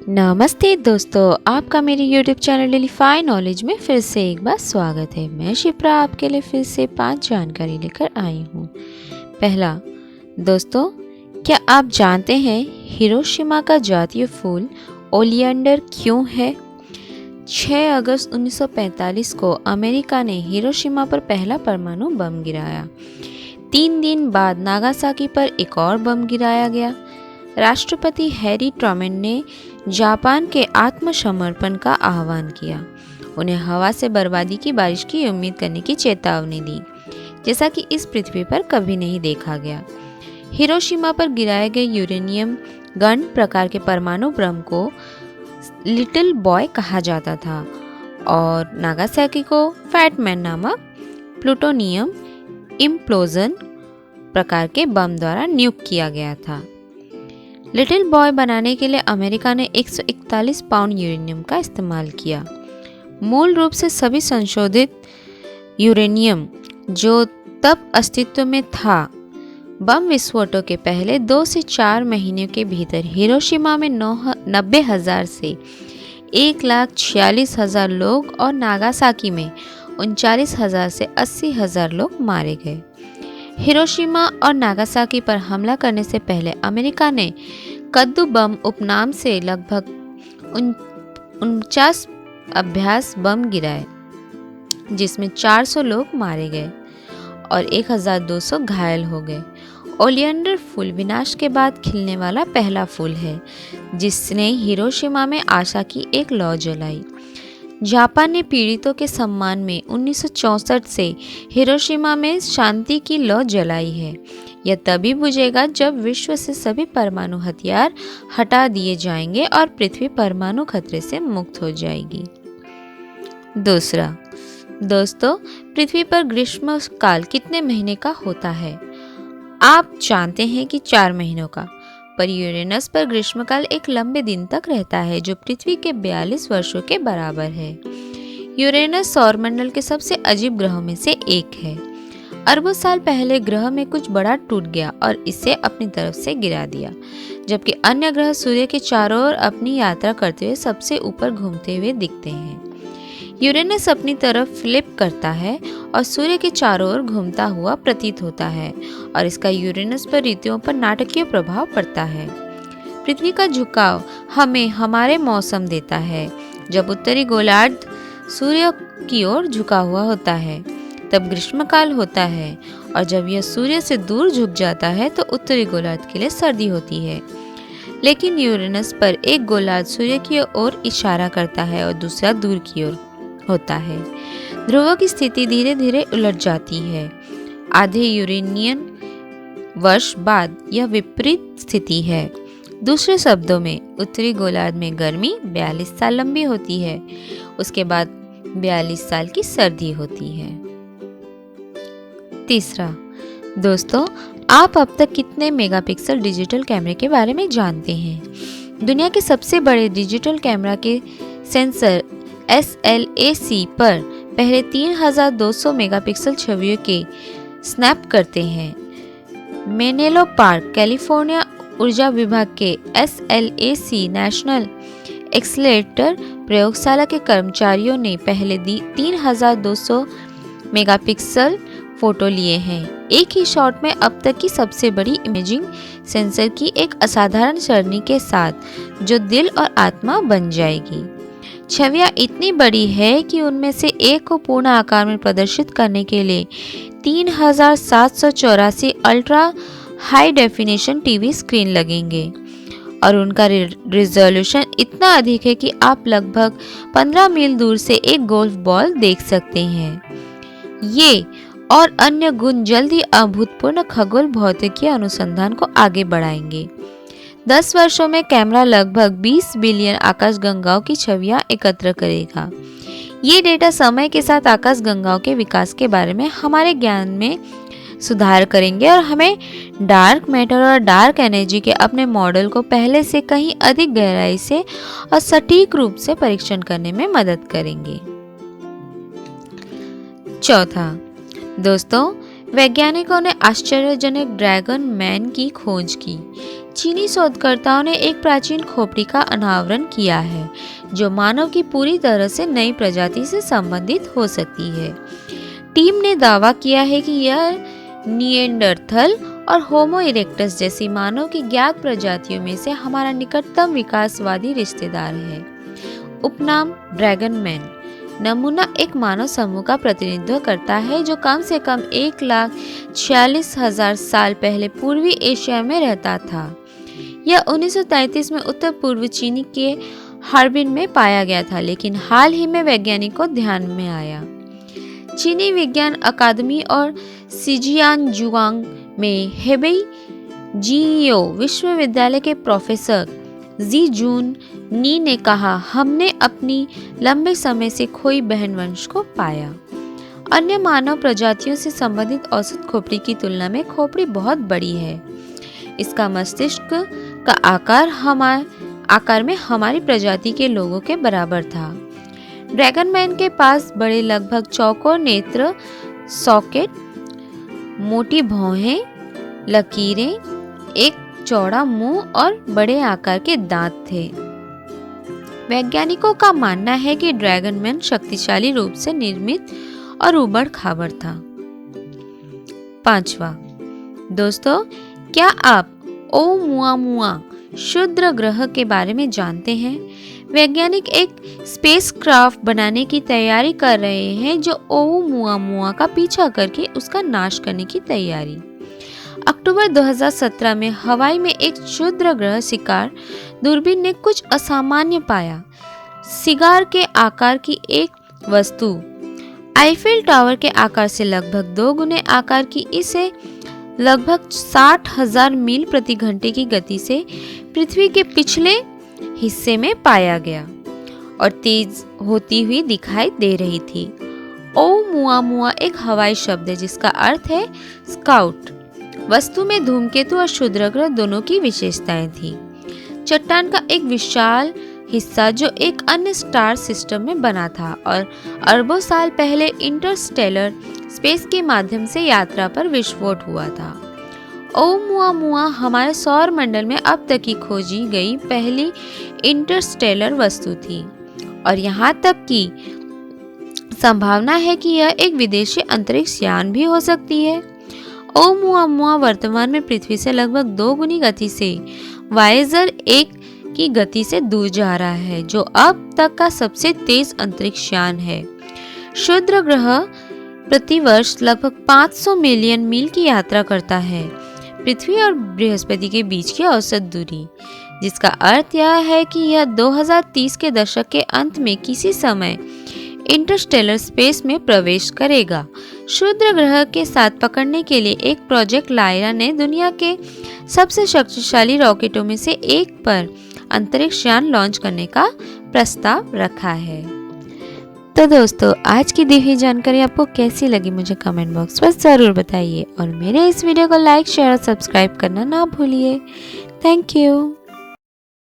नमस्ते दोस्तों, आपका मेरे YouTube चैनल डेलीफाई नॉलेज में फिर से एक बार स्वागत है। मैं शिप्रा आपके लिए फिर से 5 जानकारी लेकर आई हूँ। पहला, दोस्तों, क्या आप जानते हैं हिरोशिमा का जातीय फूल ओलियंडर क्यों है? 6 अगस्त 1945 को अमेरिका ने हिरोशिमा पर पहला परमाणु बम गिराया। 3 दिन बाद नागासाकी पर एक और बम गिराया गया। राष्ट्रपति हैरी ट्रूमैन ने जापान के आत्मसमर्पण का आह्वान किया। उन्हें हवा से बर्बादी की बारिश की उम्मीद करने की चेतावनी दी, जैसा कि इस पृथ्वी पर कभी नहीं देखा गया। हिरोशिमा पर गिराए गए यूरेनियम गन प्रकार के परमाणु बम को लिटिल बॉय कहा जाता था और नागासाकी को फैट मैन नामक प्लूटोनियम इम्प्लोजन प्रकार के बम द्वारा नियुक्त किया गया था। लिटिल बॉय बनाने के लिए अमेरिका ने 141 पाउंड यूरेनियम का इस्तेमाल किया। मूल रूप से सभी संशोधित यूरेनियम जो तब अस्तित्व में था, बम विस्फोटों के पहले 2 से 4 महीने के भीतर हिरोशिमा में 90,000 से 1,46,000 लोग और नागासाकी में 39,000 से 80,000 लोग मारे गए। हिरोशिमा और नागासाकी पर हमला करने से पहले अमेरिका ने कद्दू बम उपनाम से लगभग 49 अभ्यास बम गिराए, जिसमें 400 लोग मारे गए और 1,200 घायल हो गए। ओलियंडर फूल विनाश के बाद खिलने वाला पहला फूल है, जिसने हिरोशिमा में आशा की एक लौ जलाई। जापान ने पीड़ितों के सम्मान में 1964 से हिरोशिमा में शांति की लौ जलाई है। यह तभी बुझेगा जब विश्व से सभी परमाणु हथियार हटा दिए जाएंगे और पृथ्वी परमाणु खतरे से मुक्त हो जाएगी। दूसरा, दोस्तों, पृथ्वी पर ग्रीष्म काल कितने महीने का होता है? आप जानते हैं कि 4 महीनों का, पर यूरेनस पर ग्रीष्मकाल एक लंबे दिन तक रहता है जो पृथ्वी के 42 वर्षों के बराबर है। यूरेनस सौरमंडल के सबसे अजीब ग्रहों में से एक है। अरबों साल पहले ग्रह में कुछ बड़ा टूट गया और इसे अपनी तरफ से गिरा दिया, जबकि अन्य ग्रह सूर्य के चारों ओर अपनी यात्रा करते हुए सबसे ऊपर घूमते हुए दिखते हैं। यूरेनस अपनी तरफ फ्लिप करता है और सूर्य के चारों ओर घूमता हुआ प्रतीत होता है और इसका यूरेनस पर ऋतुओं पर नाटकीय प्रभाव पड़ता है। पृथ्वी का झुकाव हमें हमारे मौसम देता है। जब उत्तरी गोलार्ध सूर्य की ओर झुका हुआ होता है तब ग्रीष्मकाल होता है, और जब यह सूर्य से दूर झुक जाता है तो उत्तरी गोलार्ध के लिए सर्दी होती है। लेकिन यूरेनस पर एक गोलार्ध सूर्य की ओर इशारा करता है और दूसरा दूर की ओर होता है। ध्रुवों की स्थिति धीरे धीरे उलट जाती है। आधे यूरेनियन वर्ष बाद यह विपरीत स्थिति है। दूसरे शब्दों में, उत्तरी गोलार्ध में गर्मी 42 साल लंबी होती है, उसके बाद 42 साल की सर्दी होती है। तीसरा, दोस्तों, आप अब तक कितने मेगापिक्सल डिजिटल कैमरे के बारे में जानते हैं? दुनिया के सबसे बड़े डिजिटल कैमरा के सेंसर SLAC पर पहले 3200 मेगापिक्सल छवियों के स्नैप करते हैं। मेनेलो पार्क, कैलिफोर्निया ऊर्जा विभाग के SLAC नेशनल एक्सेलेरेटर प्रयोगशाला के कर्मचारियों ने पहले 3200 मेगापिक्सल फोटो लिए हैं। एक ही शॉट में अब तक की सबसे बड़ी इमेजिंग सेंसर की एक असाधारण सरणी के साथ, जो दिल और आत्मा बन जाएगी। छवियां इतनी बड़ी है कि उनमें से एक को पूर्ण आकार में प्रदर्शित करने के लिए 3784 ultra high definition TV screen लगेंगे और उनका रिजोल्यूशन इतना अधिक है कि आप लगभग 15 मील दूर से एक गोल्फ बॉल देख सकते हैं। ये और अन्य गुण जल्दी अभूतपूर्व खगोल भौतिकी अनुसंधान को आगे बढ़ाएंगे। 10 वर्षों में कैमरा लगभग 20 बिलियन आकाशगंगाओं की छवियां एकत्र करेगा। ये डेटा समय के साथ आकाशगंगाओं के विकास के बारे में हमारे ज्ञान में सुधार करेंगे और हमें डार्क मैटर और डार्क एनर्जी के अपने मॉडल को पहले से कहीं अधिक गहराई से और सटीक रूप से परीक्षण करने में मदद करेंगे। चौथा, दोस्तों, वैज्ञानिकों ने आश्चर्यजनक ड्रैगन मैन की खोज की। चीनी शोधकर्ताओं ने एक प्राचीन खोपड़ी का अनावरण किया है जो मानव की पूरी तरह से नई प्रजाति से संबंधित हो सकती है। टीम ने दावा किया है कि यह निएंडरथल और होमो इरेक्टस जैसी मानव की ज्ञात प्रजातियों में से हमारा निकटतम विकासवादी रिश्तेदार है। उपनाम ड्रैगन मैन नमूना एक मानव समूह का प्रतिनिधित्व करता है जो कम से कम 1,46,000 साल पहले पूर्वी एशिया में रहता था। यह 1933 में उत्तर पूर्व चीन के हार्बिन में पाया गया था, लेकिन हाल ही में वैज्ञानिकों को ध्यान में आया। चीनी विज्ञान अकादमी और सिजियानजुआंग में हेबेई जियो विश्वविद्यालय के प्रोफेसर जी जून नी ने कहा, हमने अपनी लंबे समय से खोई बहन वंश को पाया। अन्य मानव प्रजातियों से संबंधित औसत खोपड़ी की तुलना में खोपड़ी बहुत बड़ी है। इसका मस्तिष्क का आकार में हमारी प्रजाति के लोगों के बराबर था। ड्रैगन मैन के पास बड़े लगभग चौकोर नेत्र, सॉकेट, मोटी भौहें, लकीरें, एक चौड़ा मुंह और बड़े आकार के दांत थे। वैज्ञानिकों का मानना है कि ड्रैगन मैन शक्तिशाली रूप से निर्मित और उबड़-खाबड़ था। 5वां, दोस्तों, क्या आप ओumuamua क्षुद्र ग्रह के बारे में जानते हैं? वैज्ञानिक एक स्पेसक्राफ्ट बनाने की तैयारी कर रहे हैं जो ओumuamua का पीछा करके उसका नाश करने की तैयारी। अक्टूबर 2017 में हवाई में एक क्षुद्र ग्रह शिकार दूरबीन ने कुछ असामान्य पाया। सिगार के आकार की एक वस्तु आईफेल टावर के आकार से लगभग 2 गुने आकार की इसे लगभग 60,000 मील प्रति घंटे की गति से पृथ्वी के पिछले हिस्से में पाया गया और तेज होती हुई दिखाई दे रही थी। ओumuamua एक हवाई शब्द है जिसका अर्थ है स्काउट। वस्तु में धूमकेतु और क्षुद्रग्रह दोनों की विशेषताएं थी। चट्टान का एक विशाल हिस्सा जो एक अन्य स्टार सिस्टम में बना था और अरबों साल पहले इंटरस्टेलर स्पेस के माध्यम से यात्रा पर विस्फोट हुआ था। ओumuamua हमारे सौर मंडल में अब तक की खोजी गई पहली इंटरस्टेलर वस्तु थी और यहाँ तक की संभावना है कि यह एक विदेशी अंतरिक्ष यान भी हो सकती है। ओumuamua वर्तमान में पृथ्वी से लगभग 2 गुनी गति से वायेजर 1 की गति से दूर जा रहा है, जो अब तक का सबसे तेज अंतरिक्ष यान है। क्षुद्र ग्रह प्रति वर्ष लगभग 500 मिलियन मील की यात्रा करता है, पृथ्वी और बृहस्पति के बीच की औसत दूरी, जिसका अर्थ यह है कि यह 2030 के दशक के अंत में किसी समय इंटरस्टेलर स्पेस में प्रवेश करेगा। क्षुद्र ग्रह के साथ पकड़ने के लिए एक प्रोजेक्ट लायरा ने दुनिया के सबसे शक्तिशाली रॉकेटों में से एक पर अंतरिक्ष यान लॉन्च करने का प्रस्ताव रखा है। तो दोस्तों, आज की दी हुई जानकारी आपको कैसी लगी मुझे कमेंट बॉक्स पर ज़रूर बताइए और मेरे इस वीडियो को लाइक, शेयर और सब्सक्राइब करना ना भूलिए। Thank you.